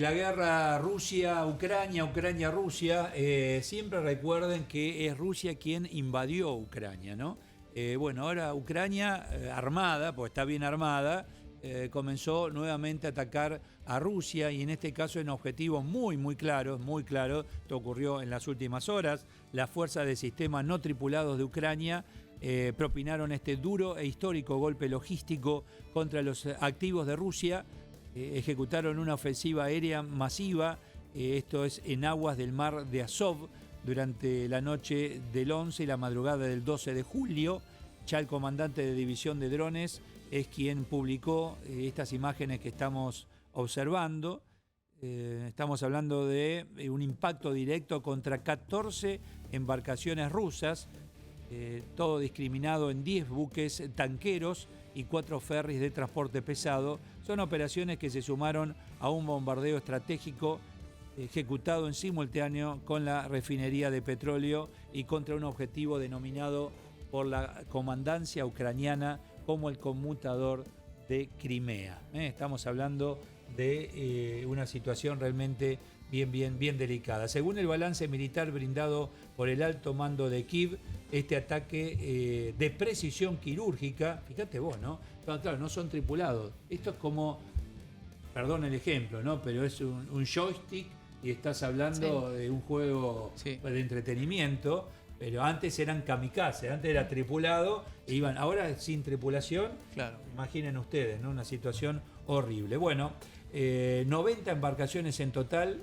La guerra Rusia-Ucrania, Ucrania-Rusia, siempre recuerden que es Rusia quien invadió Ucrania, ¿no? Bueno, ahora Ucrania, armada, pues está bien armada, comenzó nuevamente a atacar a Rusia y en este caso en objetivos muy claros, esto ocurrió en las últimas horas. Las fuerzas de sistemas no tripulados de Ucrania propinaron este duro e histórico golpe logístico contra los activos de Rusia. Ejecutaron una ofensiva aérea masiva, esto es en aguas del mar de Azov, durante la noche del 11 y la madrugada del 12 de julio. Ya el comandante de división de drones es quien publicó estas imágenes que estamos observando. Estamos hablando de un impacto directo contra 14 embarcaciones rusas, todo discriminado en 10 buques tanqueros y 4 ferries de transporte pesado. Son operaciones que se sumaron a un bombardeo estratégico ejecutado en simultáneo con la refinería de petróleo y contra un objetivo denominado por la comandancia ucraniana como el conmutador de Crimea. Estamos hablando de una situación realmente bien delicada. Según el balance militar brindado por el alto mando de Kiev, este ataque de precisión quirúrgica, fíjate vos, ¿no? Claro, no son tripulados. Esto es como, perdón el ejemplo, ¿no? Pero es un joystick y estás hablando de un juego de entretenimiento, pero antes eran kamikaze, antes era tripulado e iban, ahora sin tripulación. Claro. Imaginen ustedes, ¿no? Una situación horrible. Bueno, 90 embarcaciones en total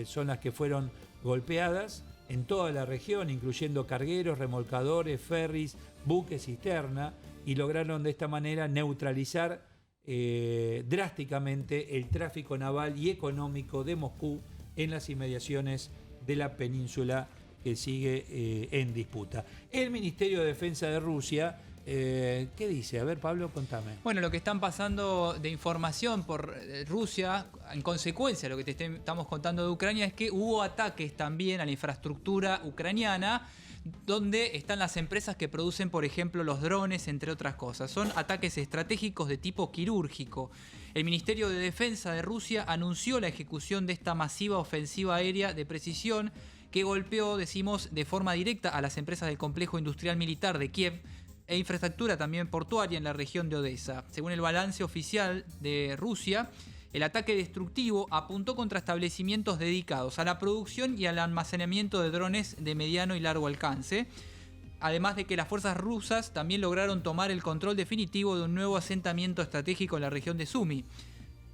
son las que fueron golpeadas en toda la región, incluyendo cargueros, remolcadores, ferries, buques, cisterna, y lograron de esta manera neutralizar drásticamente el tráfico naval y económico de Moscú en las inmediaciones de la península que sigue en disputa. El Ministerio de Defensa de Rusia, ¿qué dice? A ver, Pablo, contame. Bueno, lo que están pasando de información por Rusia, en consecuencia de lo que estamos contando de Ucrania, es que hubo ataques también a la infraestructura ucraniana, donde están las empresas que producen, por ejemplo, los drones, entre otras cosas. Son ataques estratégicos de tipo quirúrgico. El Ministerio de Defensa de Rusia anunció la ejecución de esta masiva ofensiva aérea de precisión que golpeó, decimos, de forma directa a las empresas del complejo industrial militar de Kiev e infraestructura también portuaria en la región de Odessa. Según el balance oficial de Rusia, el ataque destructivo apuntó contra establecimientos dedicados a la producción y al almacenamiento de drones de mediano y largo alcance, además de que las fuerzas rusas también lograron tomar el control definitivo de un nuevo asentamiento estratégico en la región de Sumy.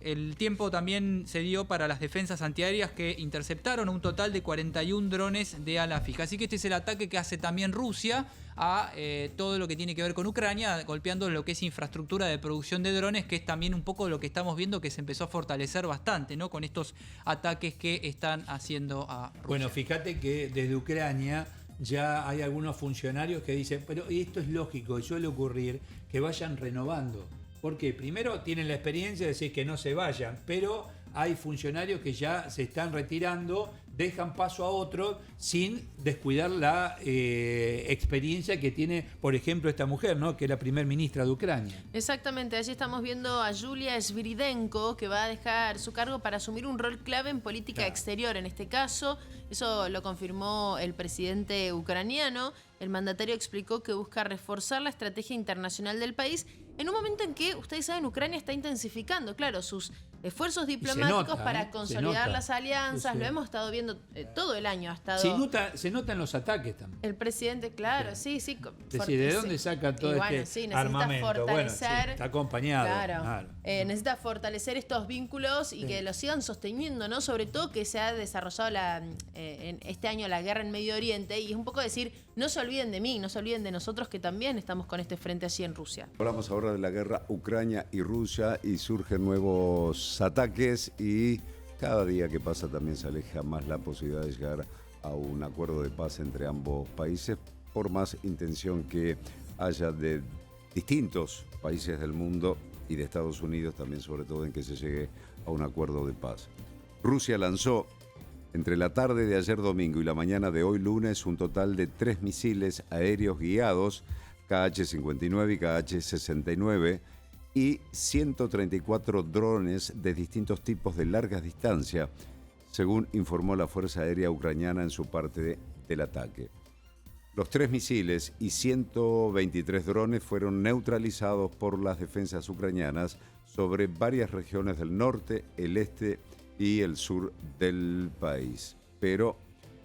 El tiempo también se dio para las defensas antiaéreas que interceptaron un total de 41 drones de ala fija. Así que este es el ataque que hace también Rusia a todo lo que tiene que ver con Ucrania, golpeando lo que es infraestructura de producción de drones, que es también un poco lo que estamos viendo que se empezó a fortalecer bastante, ¿no? Con estos ataques que están haciendo a Rusia. Bueno, fíjate que desde Ucrania ya hay algunos funcionarios que dicen, pero esto es lógico y suele ocurrir que vayan renovando. Porque primero tienen la experiencia de decir que no se vayan, pero hay funcionarios que ya se están retirando, dejan paso a otros sin descuidar la experiencia que tiene, por ejemplo, esta mujer, ¿no? Que es la primer ministra de Ucrania. Exactamente, allí estamos viendo a Yulia Sviridenko, que va a dejar su cargo para asumir un rol clave en política exterior. En este caso, eso lo confirmó el presidente ucraniano. El mandatario explicó que busca reforzar la estrategia internacional del país en un momento en que, ustedes saben, Ucrania está intensificando, claro, sus esfuerzos diplomáticos para consolidar las alianzas. Lo hemos estado viendo todo el año. Ha estado... Se notan los ataques también. El presidente, claro, sí. Es decir, ¿de dónde saca todo armamento? Fortalecer, está acompañado. Claro. Necesita fortalecer estos vínculos y que los sigan sosteniendo, ¿no? Sobre todo que se ha desarrollado en este año la guerra en Medio Oriente, y es un poco decir, no se olviden de mí, no se olviden de nosotros que también estamos con este frente allí en Rusia. Hablamos ahora de la guerra Ucrania y Rusia y surgen nuevos ataques y cada día que pasa también se aleja más la posibilidad de llegar a un acuerdo de paz entre ambos países, por más intención que haya de distintos países del mundo y de Estados Unidos también, sobre todo en que se llegue a un acuerdo de paz. Rusia lanzó entre la tarde de ayer domingo y la mañana de hoy lunes un total de 3 misiles aéreos guiados KH-59 y KH-69 y 134 drones de distintos tipos de largas distancias, según informó la Fuerza Aérea Ucraniana en su parte del ataque. Los 3 misiles y 123 drones fueron neutralizados por las defensas ucranianas sobre varias regiones del norte, el este y el sur del país. Pero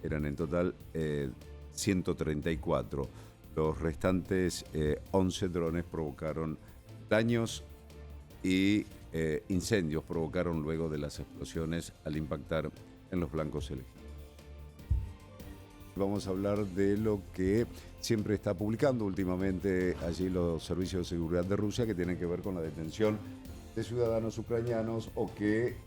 eran en total 134. Los restantes 11 drones provocaron daños y incendios provocaron luego de las explosiones al impactar en los blancos elegidos. Vamos a hablar de lo que siempre está publicando últimamente allí los servicios de seguridad de Rusia, que tienen que ver con la detención de ciudadanos ucranianos o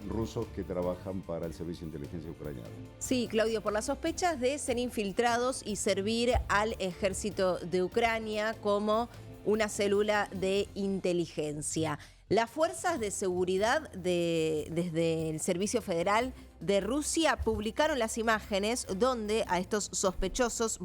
rusos que trabajan para el servicio de inteligencia ucraniano. Sí, Claudio, por las sospechas de ser infiltrados y servir al ejército de Ucrania como una célula de inteligencia. Las fuerzas de seguridad desde el Servicio Federal de Rusia publicaron las imágenes donde a estos sospechosos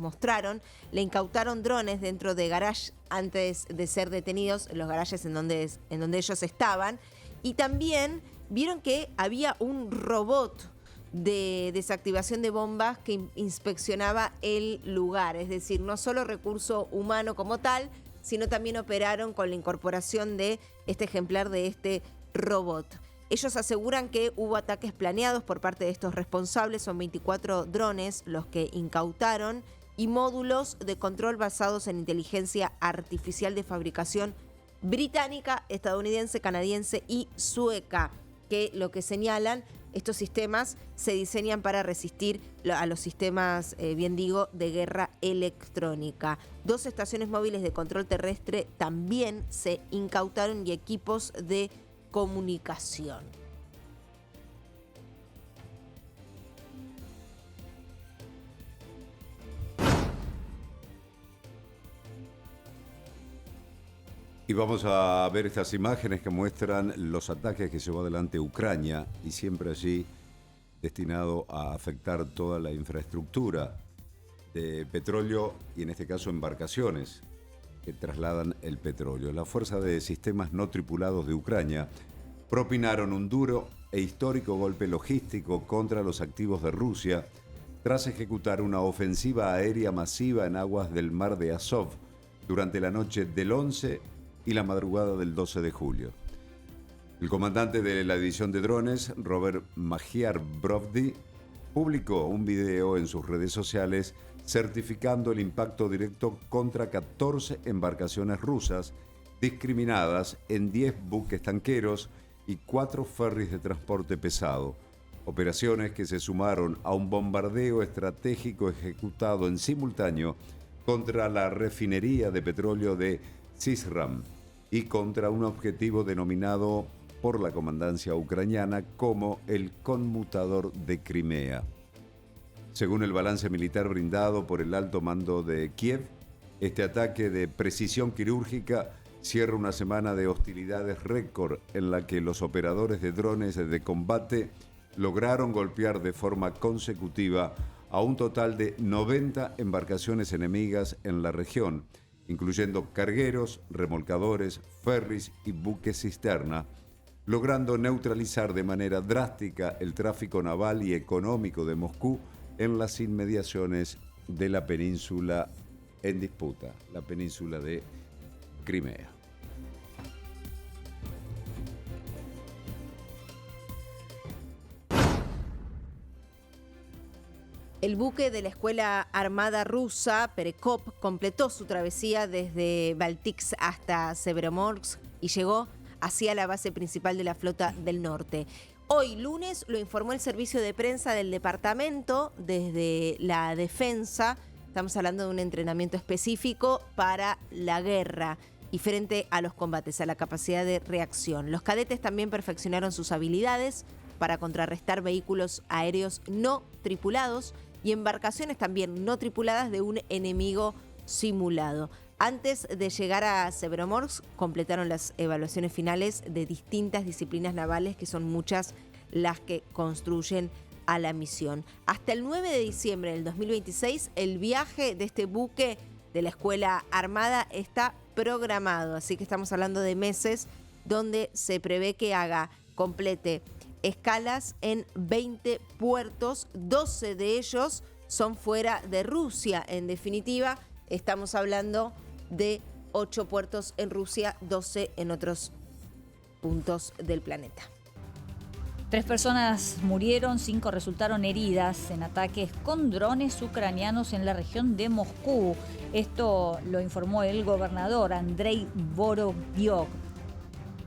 le incautaron drones dentro de garajes antes de ser detenidos, los garajes en donde ellos estaban, y también vieron que había un robot de desactivación de bombas que inspeccionaba el lugar, es decir, no solo recurso humano como tal, sino también operaron con la incorporación de este ejemplar de este robot. Ellos aseguran que hubo ataques planeados por parte de estos responsables, son 24 drones los que incautaron y módulos de control basados en inteligencia artificial de fabricación británica, estadounidense, canadiense y sueca, que lo que señalan, estos sistemas se diseñan para resistir a los sistemas, de guerra electrónica. 2 estaciones móviles de control terrestre también se incautaron y equipos de comunicación. Y vamos a ver estas imágenes que muestran los ataques que llevó adelante Ucrania y siempre allí destinado a afectar toda la infraestructura de petróleo y en este caso embarcaciones que trasladan el petróleo. La Fuerza de Sistemas No Tripulados de Ucrania propinaron un duro e histórico golpe logístico contra los activos de Rusia tras ejecutar una ofensiva aérea masiva en aguas del mar de Azov durante la noche del 11 y la madrugada del 12 de julio. El comandante de la división de drones, Robert Magyar Brovdi, publicó un video en sus redes sociales certificando el impacto directo contra 14 embarcaciones rusas discriminadas en 10 buques tanqueros y 4 ferries de transporte pesado. Operaciones que se sumaron a un bombardeo estratégico ejecutado en simultáneo contra la refinería de petróleo de Syzran y contra un objetivo denominado por la comandancia ucraniana como el conmutador de Crimea. Según el balance militar brindado por el alto mando de Kiev, este ataque de precisión quirúrgica cierra una semana de hostilidades récord en la que los operadores de drones de combate lograron golpear de forma consecutiva a un total de 90 embarcaciones enemigas en la región, incluyendo cargueros, remolcadores, ferries y buques cisterna, logrando neutralizar de manera drástica el tráfico naval y económico de Moscú en las inmediaciones de la península en disputa, la península de Crimea. El buque de la Escuela Armada Rusa, Perekop, completó su travesía desde Baltics hasta Severomorsk y llegó hacia la base principal de la Flota del Norte. Hoy, lunes, lo informó el servicio de prensa del departamento desde la defensa. Estamos hablando de un entrenamiento específico para la guerra y frente a los combates, a la capacidad de reacción. Los cadetes también perfeccionaron sus habilidades para contrarrestar vehículos aéreos no tripulados y embarcaciones también no tripuladas de un enemigo simulado. Antes de llegar a Severomorsk, completaron las evaluaciones finales de distintas disciplinas navales, que son muchas las que construyen a la misión. Hasta el 9 de diciembre del 2026, el viaje de este buque de la Escuela Armada está programado, así que estamos hablando de meses donde se prevé que complete escalas en 20 puertos, 12 de ellos son fuera de Rusia. En definitiva, estamos hablando de 8 puertos en Rusia, 12 en otros puntos del planeta. 3 personas murieron, 5 resultaron heridas en ataques con drones ucranianos en la región de Moscú. Esto lo informó el gobernador Andrei Vorobyov.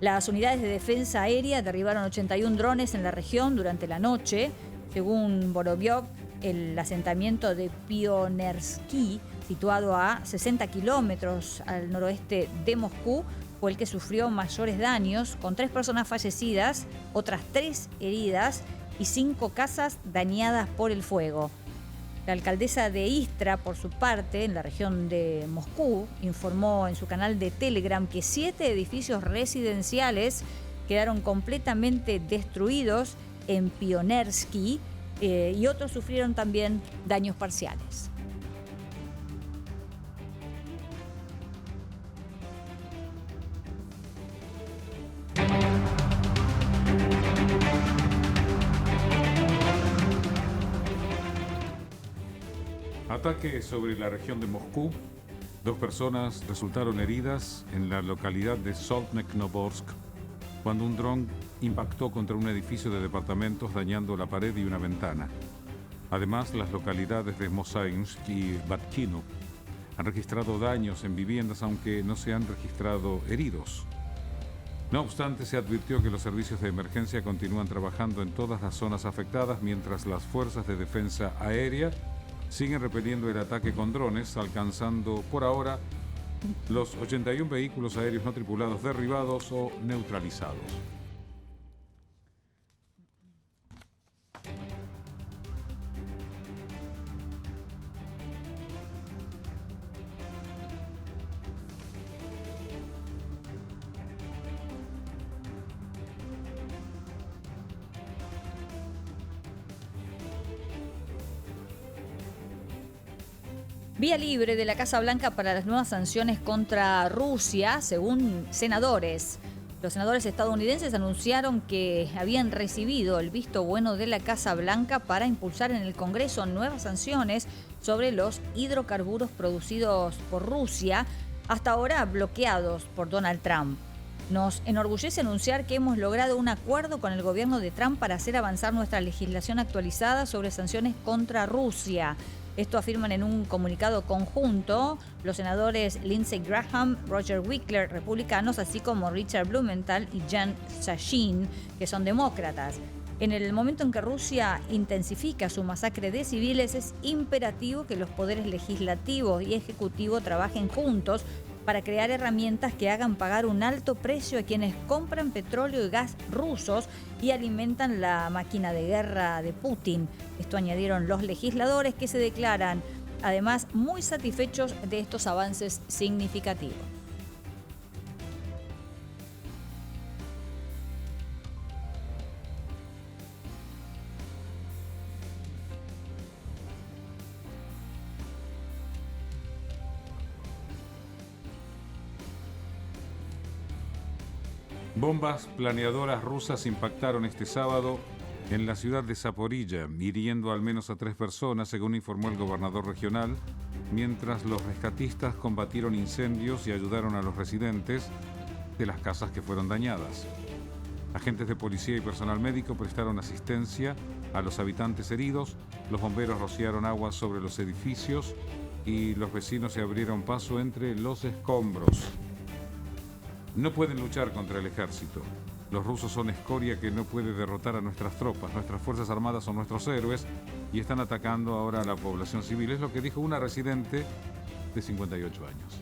Las unidades de defensa aérea derribaron 81 drones en la región durante la noche. Según Vorobyov, el asentamiento de Pionersky, situado a 60 kilómetros al noroeste de Moscú, fue el que sufrió mayores daños, con 3 personas fallecidas, otras 3 heridas y 5 casas dañadas por el fuego. La alcaldesa de Istra, por su parte, en la región de Moscú, informó en su canal de Telegram que 7 edificios residenciales quedaron completamente destruidos en Pionersky y otros sufrieron también daños parciales. Ataque sobre la región de Moscú. 2 personas resultaron heridas en la localidad de Soltneknoborsk cuando un dron impactó contra un edificio de departamentos dañando la pared y una ventana. Además, las localidades de Moshainsk y Batkino han registrado daños en viviendas, aunque no se han registrado heridos. No obstante, se advirtió que los servicios de emergencia continúan trabajando en todas las zonas afectadas mientras las fuerzas de defensa aérea siguen repeliendo el ataque con drones, alcanzando por ahora los 81 vehículos aéreos no tripulados derribados o neutralizados. Vía libre de la Casa Blanca para las nuevas sanciones contra Rusia, según senadores. Los senadores estadounidenses anunciaron que habían recibido el visto bueno de la Casa Blanca para impulsar en el Congreso nuevas sanciones sobre los hidrocarburos producidos por Rusia, hasta ahora bloqueados por Donald Trump. Nos enorgullece anunciar que hemos logrado un acuerdo con el gobierno de Trump para hacer avanzar nuestra legislación actualizada sobre sanciones contra Rusia. Esto afirman en un comunicado conjunto los senadores Lindsey Graham, Roger Wickler, republicanos, así como Richard Blumenthal y Jen Sachin, que son demócratas. En el momento en que Rusia intensifica su masacre de civiles, es imperativo que los poderes legislativo y ejecutivo trabajen juntos para crear herramientas que hagan pagar un alto precio a quienes compran petróleo y gas rusos y alimentan la máquina de guerra de Putin. Esto añadieron los legisladores, que se declaran además muy satisfechos de estos avances significativos. Bombas planeadoras rusas impactaron este sábado en la ciudad de Zaporilla, hiriendo al menos a 3 personas, según informó el gobernador regional, mientras los rescatistas combatieron incendios y ayudaron a los residentes de las casas que fueron dañadas. Agentes de policía y personal médico prestaron asistencia a los habitantes heridos, los bomberos rociaron agua sobre los edificios y los vecinos se abrieron paso entre los escombros. No pueden luchar contra el ejército. Los rusos son escoria que no puede derrotar a nuestras tropas. Nuestras fuerzas armadas son nuestros héroes y están atacando ahora a la población civil. Es lo que dijo una residente de 58 años.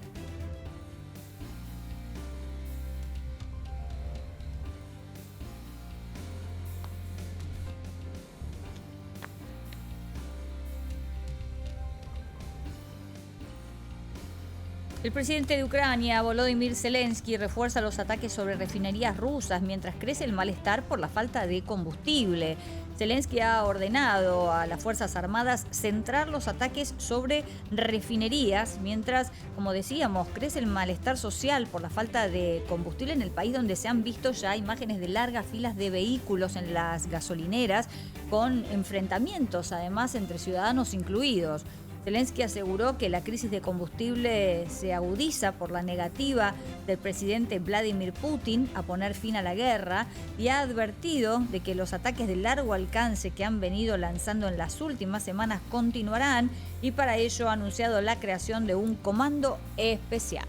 El presidente de Ucrania, Volodymyr Zelensky, refuerza los ataques sobre refinerías rusas mientras crece el malestar por la falta de combustible. Zelensky ha ordenado a las Fuerzas Armadas centrar los ataques sobre refinerías mientras, como decíamos, crece el malestar social por la falta de combustible en el país, donde se han visto ya imágenes de largas filas de vehículos en las gasolineras con enfrentamientos, además, entre ciudadanos incluidos. Zelensky aseguró que la crisis de combustible se agudiza por la negativa del presidente Vladimir Putin a poner fin a la guerra y ha advertido de que los ataques de largo alcance que han venido lanzando en las últimas semanas continuarán y para ello ha anunciado la creación de un comando especial.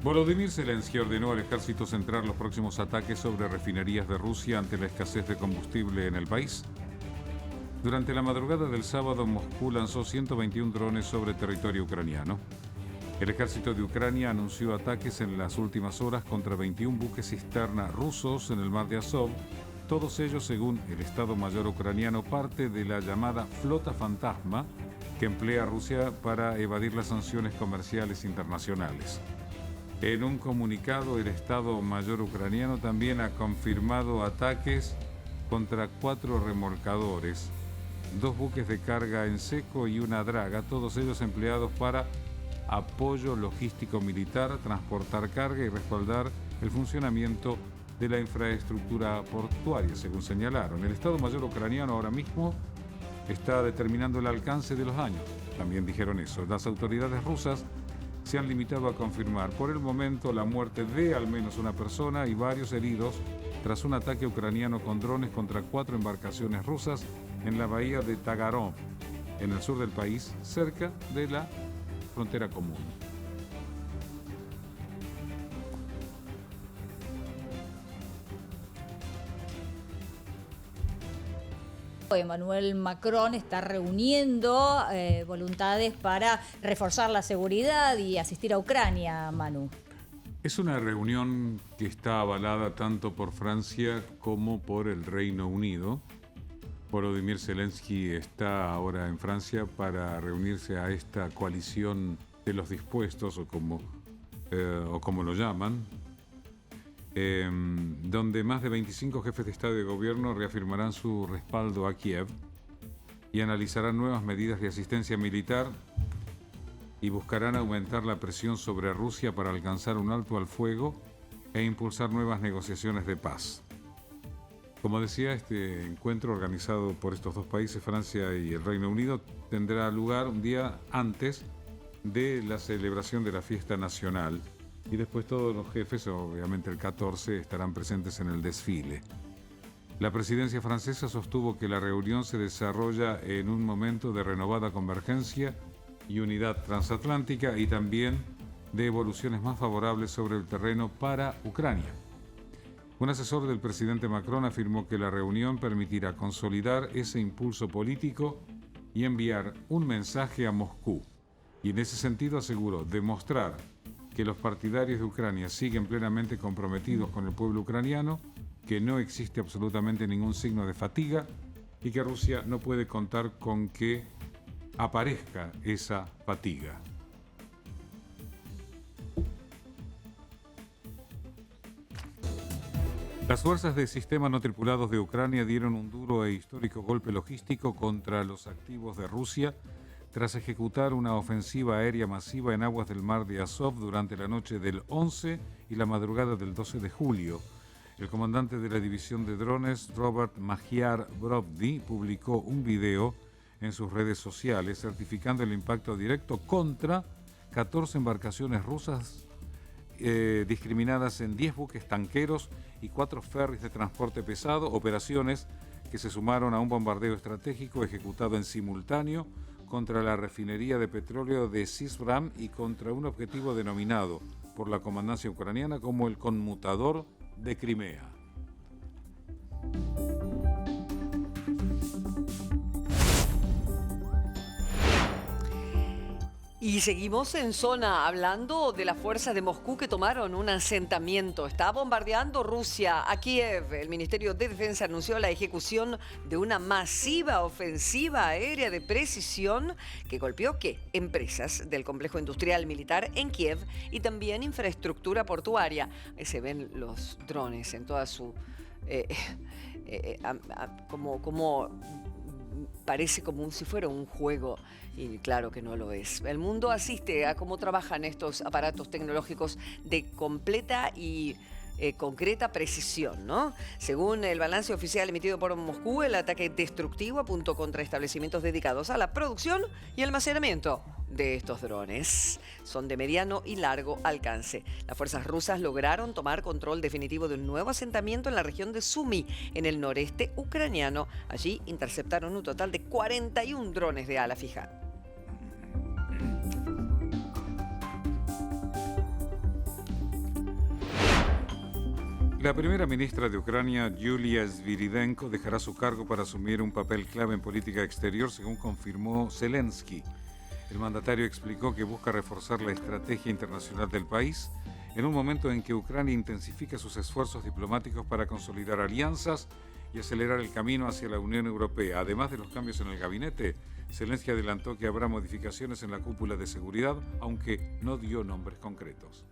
Volodymyr Zelensky ordenó al ejército centrar los próximos ataques sobre refinerías de Rusia ante la escasez de combustible en el país. Durante la madrugada del sábado, Moscú lanzó 121 drones sobre territorio ucraniano. El ejército de Ucrania anunció ataques en las últimas horas contra 21 buques cisterna rusos en el mar de Azov, todos ellos, según el Estado Mayor ucraniano, parte de la llamada Flota Fantasma que emplea Rusia para evadir las sanciones comerciales internacionales. En un comunicado, el Estado Mayor ucraniano también ha confirmado ataques contra 4 remolcadores, 2 buques de carga en seco y una draga, todos ellos empleados para apoyo logístico militar, transportar carga y respaldar el funcionamiento de la infraestructura portuaria, según señalaron. El Estado Mayor ucraniano ahora mismo está determinando el alcance de los daños. También dijeron eso. Las autoridades rusas se han limitado a confirmar por el momento la muerte de al menos una persona y varios heridos tras un ataque ucraniano con drones contra 4 embarcaciones rusas en la bahía de Tagarov, en el sur del país, cerca de la frontera común. Emmanuel Macron está reuniendo voluntades para reforzar la seguridad y asistir a Ucrania, Manu. Es una reunión que está avalada tanto por Francia como por el Reino Unido. Volodymyr Zelensky está ahora en Francia para reunirse a esta coalición de los dispuestos, o como lo llaman, donde más de 25 jefes de Estado y de Gobierno reafirmarán su respaldo a Kiev y analizarán nuevas medidas de asistencia militar y buscarán aumentar la presión sobre Rusia para alcanzar un alto al fuego e impulsar nuevas negociaciones de paz. Como decía, este encuentro organizado por estos dos países, Francia y el Reino Unido, tendrá lugar un día antes de la celebración de la fiesta nacional. Y después todos los jefes, obviamente el 14, estarán presentes en el desfile. La presidencia francesa sostuvo que la reunión se desarrolla en un momento de renovada convergencia y unidad transatlántica y también de evoluciones más favorables sobre el terreno para Ucrania. Un asesor del presidente Macron afirmó que la reunión permitirá consolidar ese impulso político y enviar un mensaje a Moscú. Y en ese sentido aseguró demostrar que los partidarios de Ucrania siguen plenamente comprometidos con el pueblo ucraniano, que no existe absolutamente ningún signo de fatiga y que Rusia no puede contar con que aparezca esa fatiga. Las fuerzas de sistemas no tripulados de Ucrania dieron un duro e histórico golpe logístico contra los activos de Rusia tras ejecutar una ofensiva aérea masiva en aguas del mar de Azov durante la noche del 11 y la madrugada del 12 de julio. El comandante de la división de drones, Robert Magyar Brovdy, publicó un video en sus redes sociales certificando el impacto directo contra 14 embarcaciones rusas discriminadas en 10 buques tanqueros y 4 ferries de transporte pesado, operaciones que se sumaron a un bombardeo estratégico ejecutado en simultáneo contra la refinería de petróleo de Sisbram y contra un objetivo denominado por la comandancia ucraniana como el conmutador de Crimea. Y seguimos en zona hablando de las fuerzas de Moscú que tomaron un asentamiento. Está bombardeando Rusia a Kiev. El Ministerio de Defensa anunció la ejecución de una masiva ofensiva aérea de precisión que golpeó empresas del complejo industrial militar en Kiev y también infraestructura portuaria. Ahí se ven los drones en toda su... como parece como si fuera un juego, y claro que no lo es. El mundo asiste a cómo trabajan estos aparatos tecnológicos de completa y concreta precisión, ¿no? Según el balance oficial emitido por Moscú, el ataque destructivo apuntó contra establecimientos dedicados a la producción y almacenamiento de estos drones. Son de mediano y largo alcance. Las fuerzas rusas lograron tomar control definitivo de un nuevo asentamiento en la región de Sumy, en el noreste ucraniano. Allí interceptaron un total de 41 drones de ala fija. La primera ministra de Ucrania, Yulia Sviridenko, dejará su cargo para asumir un papel clave en política exterior, según confirmó Zelensky. El mandatario explicó que busca reforzar la estrategia internacional del país en un momento en que Ucrania intensifica sus esfuerzos diplomáticos para consolidar alianzas y acelerar el camino hacia la Unión Europea. Además de los cambios en el gabinete, Zelensky adelantó que habrá modificaciones en la cúpula de seguridad, aunque no dio nombres concretos.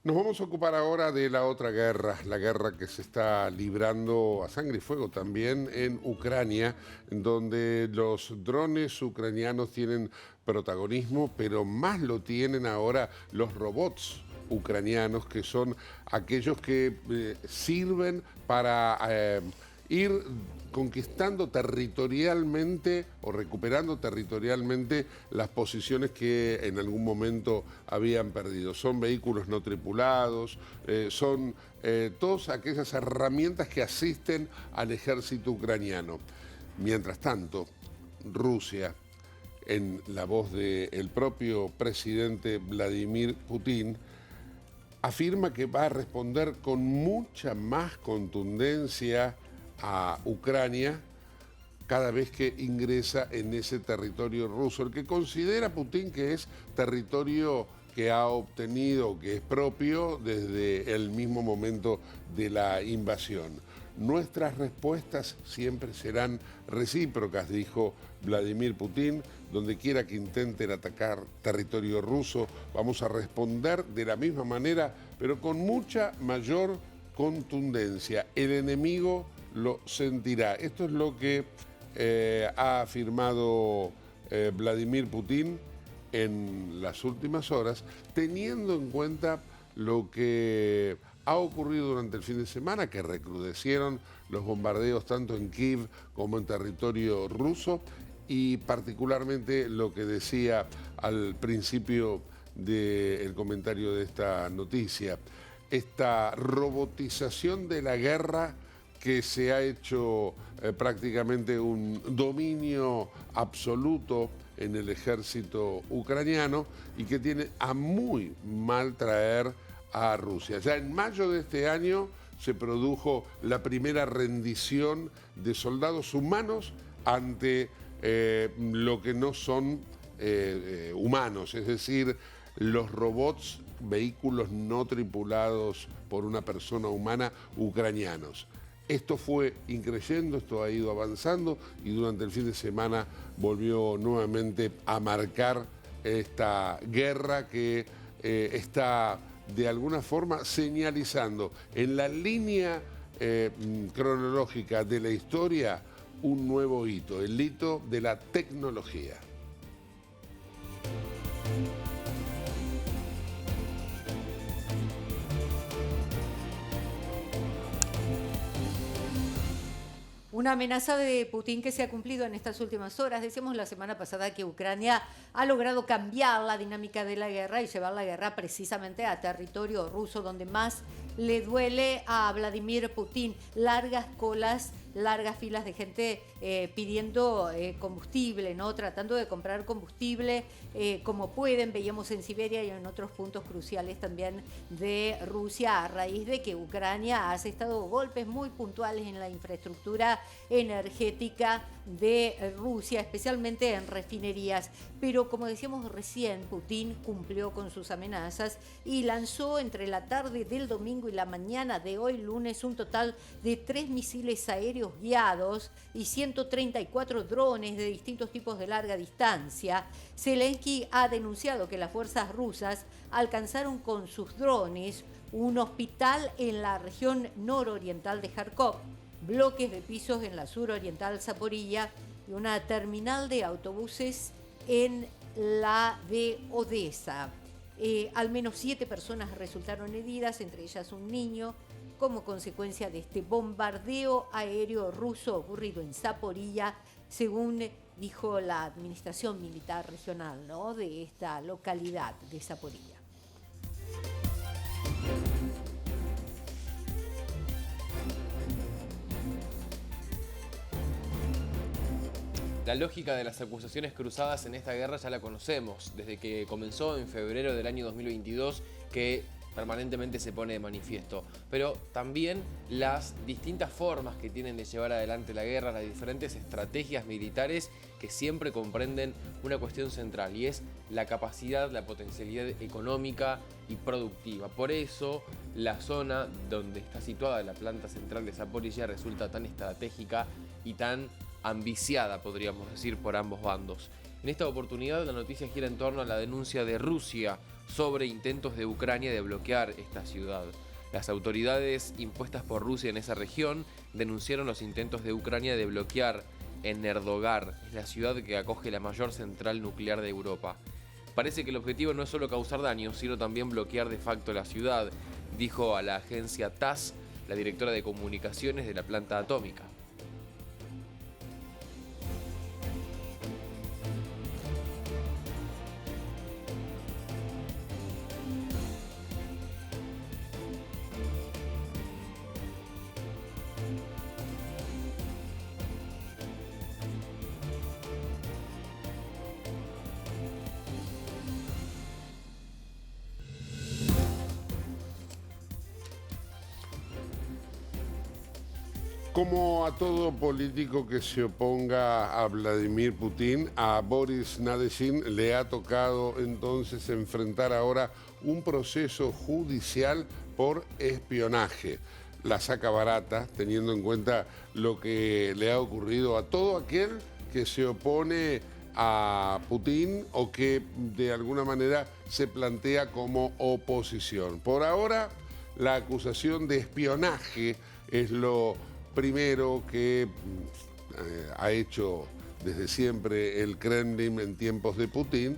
Nos vamos a ocupar ahora de la otra guerra, la guerra que se está librando a sangre y fuego también en Ucrania, en donde los drones ucranianos tienen protagonismo, pero más lo tienen ahora los robots ucranianos, que son aquellos que sirven para ir conquistando territorialmente o recuperando territorialmente las posiciones que en algún momento habían perdido. Son vehículos no tripulados, son todas aquellas herramientas que asisten al ejército ucraniano. Mientras tanto, Rusia, en la voz del propio presidente Vladimir Putin, afirma que va a responder con mucha más contundencia a Ucrania cada vez que ingresa en ese territorio ruso, el que considera Putin que es territorio que ha obtenido, que es propio desde el mismo momento de la invasión. Nuestras respuestas siempre serán recíprocas, dijo Vladimir Putin. Donde quiera que intenten atacar territorio ruso, vamos a responder de la misma manera, pero con mucha mayor contundencia. El enemigo lo sentirá. Esto es lo que ha afirmado Vladimir Putin en las últimas horas, teniendo en cuenta lo que ha ocurrido durante el fin de semana, que recrudecieron los bombardeos tanto en Kiev como en territorio ruso, y particularmente lo que decía al principio del comentario de esta noticia, esta robotización de la guerra que se ha hecho prácticamente un dominio absoluto en el ejército ucraniano y que tiene a muy mal traer a Rusia. Ya en mayo de este año se produjo la primera rendición de soldados humanos ante lo que no son humanos, es decir, los robots, vehículos no tripulados por una persona humana ucranianos. Esto fue increyendo, esto ha ido avanzando y durante el fin de semana volvió nuevamente a marcar esta guerra que está de alguna forma señalizando en la línea cronológica de la historia un nuevo hito, el hito de la tecnología. Una amenaza de Putin que se ha cumplido en estas últimas horas. Decíamos la semana pasada que Ucrania ha logrado cambiar la dinámica de la guerra y llevar la guerra precisamente a territorio ruso, donde más le duele a Vladimir Putin. Largas colas largas filas de gente pidiendo combustible, ¿no? Tratando de comprar combustible como pueden. Veíamos en Siberia y en otros puntos cruciales también de Rusia, a raíz de que Ucrania ha asestado golpes muy puntuales en la infraestructura energética de Rusia, especialmente en refinerías. Pero como decíamos recién, Putin cumplió con sus amenazas y lanzó entre la tarde del domingo y la mañana de hoy lunes un total de 3 misiles aéreos guiados y 134 drones de distintos tipos de larga distancia. Zelensky ha denunciado que las fuerzas rusas alcanzaron con sus drones un hospital en la región nororiental de Kharkov, bloques de pisos en la suroriental Zaporilla y una terminal de autobuses en la de Odessa. Al menos 7 personas resultaron heridas, entre ellas un niño, como consecuencia de este bombardeo aéreo ruso ocurrido en Zaporilla, según dijo la administración militar regional, ¿no?, de esta localidad de Zaporilla. La lógica de las acusaciones cruzadas en esta guerra ya la conocemos, desde que comenzó en febrero del año 2022, que permanentemente se pone de manifiesto. Pero también las distintas formas que tienen de llevar adelante la guerra, las diferentes estrategias militares que siempre comprenden una cuestión central, y es la capacidad, la potencialidad económica y productiva. Por eso la zona donde está situada la planta central de Zaporilla resulta tan estratégica y tan ambiciada, podríamos decir, por ambos bandos. En esta oportunidad la noticia gira en torno a la denuncia de Rusia sobre intentos de Ucrania de bloquear esta ciudad. Las autoridades impuestas por Rusia en esa región denunciaron los intentos de Ucrania de bloquear Enerdogar, es la ciudad que acoge la mayor central nuclear de Europa. Parece que el objetivo no es solo causar daño, sino también bloquear de facto la ciudad, dijo a la agencia TASS la directora de comunicaciones de la planta atómica. Como a todo político que se oponga a Vladimir Putin, a Boris Nadezhd le ha tocado entonces enfrentar ahora un proceso judicial por espionaje. La saca barata, teniendo en cuenta lo que le ha ocurrido a todo aquel que se opone a Putin o que de alguna manera se plantea como oposición. Por ahora, la acusación de espionaje es lo primero que ha hecho desde siempre el Kremlin en tiempos de Putin,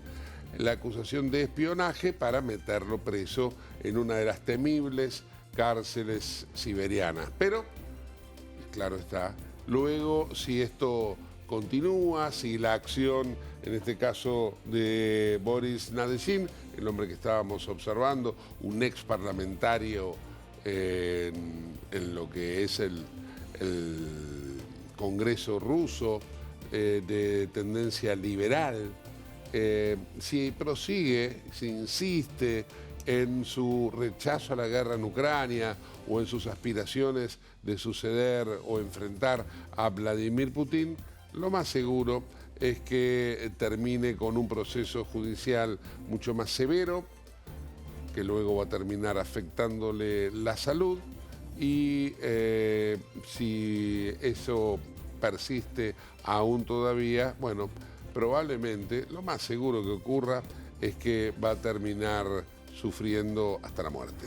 la acusación de espionaje para meterlo preso en una de las temibles cárceles siberianas. Pero, claro está, luego si esto continúa, si la acción, en este caso de Boris Nadezhd, el hombre que estábamos observando, un ex parlamentario en lo que es el Congreso ruso de tendencia liberal, si prosigue, si insiste en su rechazo a la guerra en Ucrania o en sus aspiraciones de suceder o enfrentar a Vladimir Putin, lo más seguro es que termine con un proceso judicial mucho más severo, que luego va a terminar afectándole la salud. Y si eso persiste aún todavía, bueno, probablemente lo más seguro que ocurra es que va a terminar sufriendo hasta la muerte.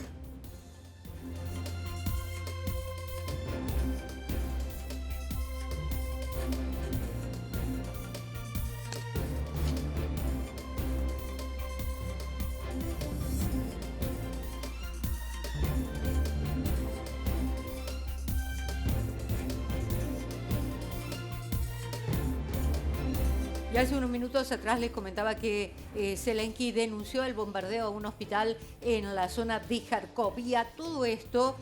Y hace unos minutos atrás les comentaba que Zelensky denunció el bombardeo a un hospital en la zona de Kharkov. Y a todo esto,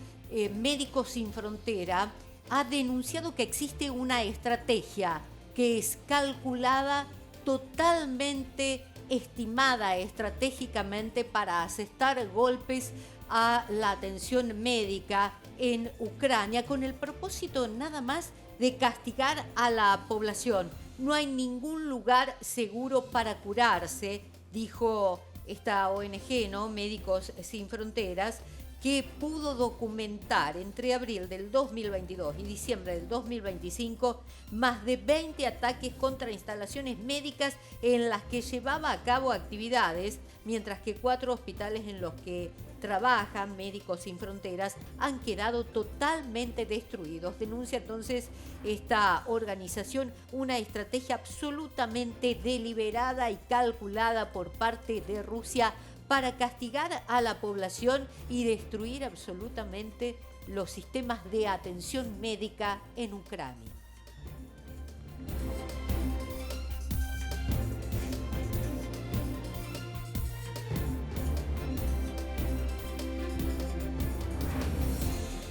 Médicos Sin Frontera ha denunciado que existe una estrategia que es calculada, totalmente estimada estratégicamente para asestar golpes a la atención médica en Ucrania con el propósito nada más de castigar a la población. No hay ningún lugar seguro para curarse, dijo esta ONG, ¿no? Médicos Sin Fronteras, que pudo documentar entre abril del 2022 y diciembre del 2025 más de 20 ataques contra instalaciones médicas en las que llevaba a cabo actividades, mientras que 4 hospitales en los que trabajan Médicos Sin Fronteras han quedado totalmente destruidos. Denuncia entonces esta organización una estrategia absolutamente deliberada y calculada por parte de Rusia para castigar a la población y destruir absolutamente los sistemas de atención médica en Ucrania.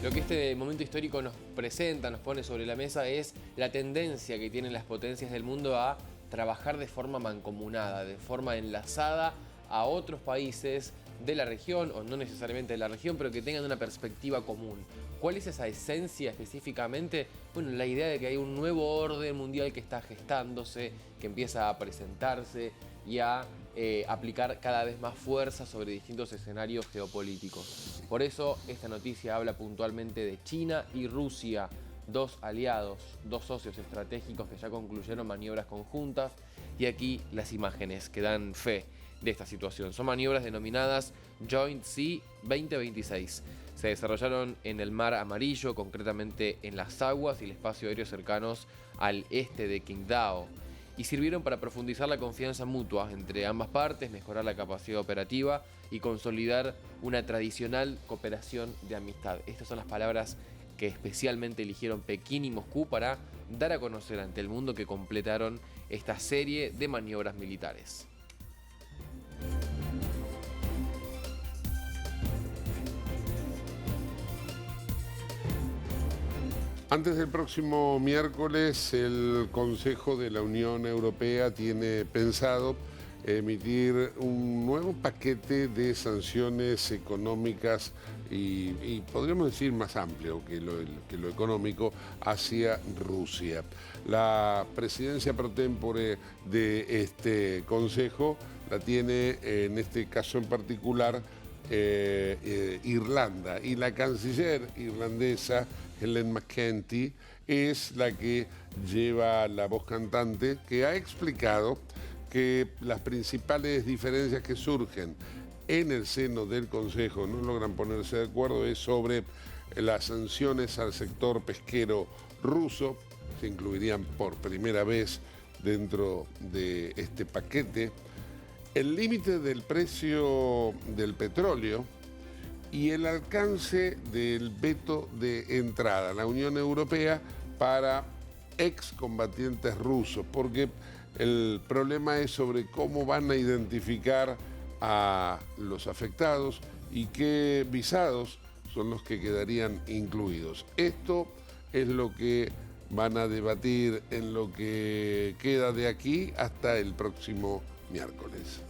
Lo que este momento histórico nos presenta, nos pone sobre la mesa, es la tendencia que tienen las potencias del mundo a trabajar de forma mancomunada, de forma enlazada a otros países de la región, o no necesariamente de la región, pero que tengan una perspectiva común. ¿Cuál es esa esencia específicamente? Bueno, la idea de que hay un nuevo orden mundial que está gestándose, que empieza a presentarse y a aplicar cada vez más fuerza sobre distintos escenarios geopolíticos. Por eso esta noticia habla puntualmente de China y Rusia, dos aliados, dos socios estratégicos que ya concluyeron maniobras conjuntas, y aquí las imágenes que dan fe de esta situación. Son maniobras denominadas Joint Sea 2026. Se desarrollaron en el Mar Amarillo, concretamente en las aguas y el espacio aéreo cercanos al este de Qingdao, y sirvieron para profundizar la confianza mutua entre ambas partes, mejorar la capacidad operativa y consolidar una tradicional cooperación de amistad. Estas son las palabras que especialmente eligieron Pekín y Moscú para dar a conocer ante el mundo que completaron esta serie de maniobras militares. Antes del próximo miércoles, el Consejo de la Unión Europea tiene pensado emitir un nuevo paquete de sanciones económicas y podríamos decir más amplio que lo económico hacia Rusia. La presidencia pro tempore de este Consejo la tiene en este caso en particular Irlanda, y la canciller irlandesa Helen McEntee es la que lleva la voz cantante, que ha explicado que las principales diferencias que surgen en el seno del Consejo, no logran ponerse de acuerdo, es sobre las sanciones al sector pesquero ruso. Se incluirían por primera vez dentro de este paquete el límite del precio del petróleo y el alcance del veto de entrada a la Unión Europea para excombatientes rusos, porque el problema es sobre cómo van a identificar a los afectados y qué visados son los que quedarían incluidos. Esto es lo que van a debatir en lo que queda de aquí hasta el próximo miércoles.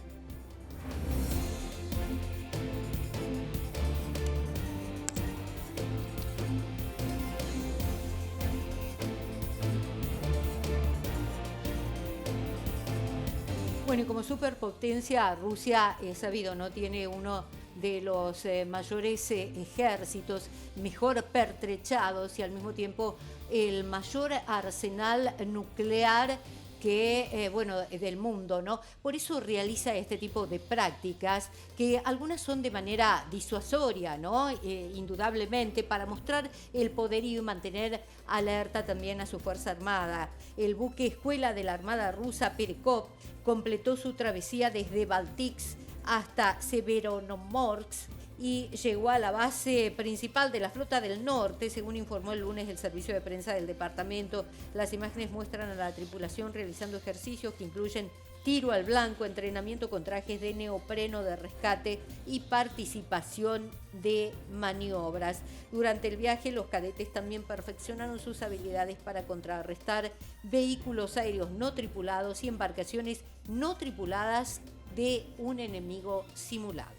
Bueno, y como superpotencia, Rusia, es sabido, ¿no? Tiene uno de los mayores ejércitos, mejor pertrechados y al mismo tiempo el mayor arsenal nuclear que, del mundo, ¿no? Por eso realiza este tipo de prácticas, que algunas son de manera disuasoria, ¿no? Indudablemente, para mostrar el poderío y mantener alerta también a su Fuerza Armada. El buque escuela de la Armada rusa, Perekop, completó su travesía desde Baltics hasta Severonomorsk y llegó a la base principal de la Flota del Norte, según informó el lunes el servicio de prensa del departamento. Las imágenes muestran a la tripulación realizando ejercicios que incluyen tiro al blanco, entrenamiento con trajes de neopreno de rescate y participación de maniobras. Durante el viaje, los cadetes también perfeccionaron sus habilidades para contrarrestar vehículos aéreos no tripulados y embarcaciones no tripuladas de un enemigo simulado.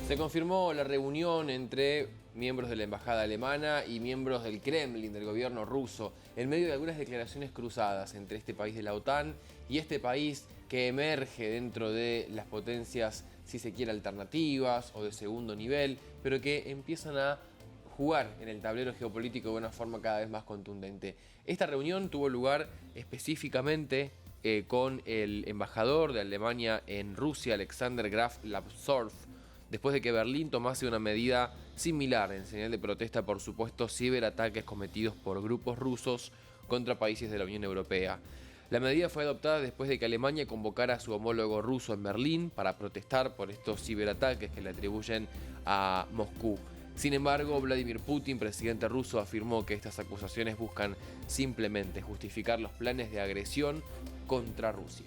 Se confirmó la reunión entre miembros de la embajada alemana y miembros del Kremlin, del gobierno ruso, en medio de algunas declaraciones cruzadas entre este país de la OTAN y este país que emerge dentro de las potencias, si se quiere, alternativas o de segundo nivel, pero que empiezan a jugar en el tablero geopolítico de una forma cada vez más contundente. Esta reunión tuvo lugar específicamente con el embajador de Alemania en Rusia, Alexander Graf Lambsdorff, después de que Berlín tomase una medida similar en señal de protesta por supuestos ciberataques cometidos por grupos rusos contra países de la Unión Europea. La medida fue adoptada después de que Alemania convocara a su homólogo ruso en Berlín para protestar por estos ciberataques que le atribuyen a Moscú. Sin embargo, Vladimir Putin, presidente ruso, afirmó que estas acusaciones buscan simplemente justificar los planes de agresión contra Rusia.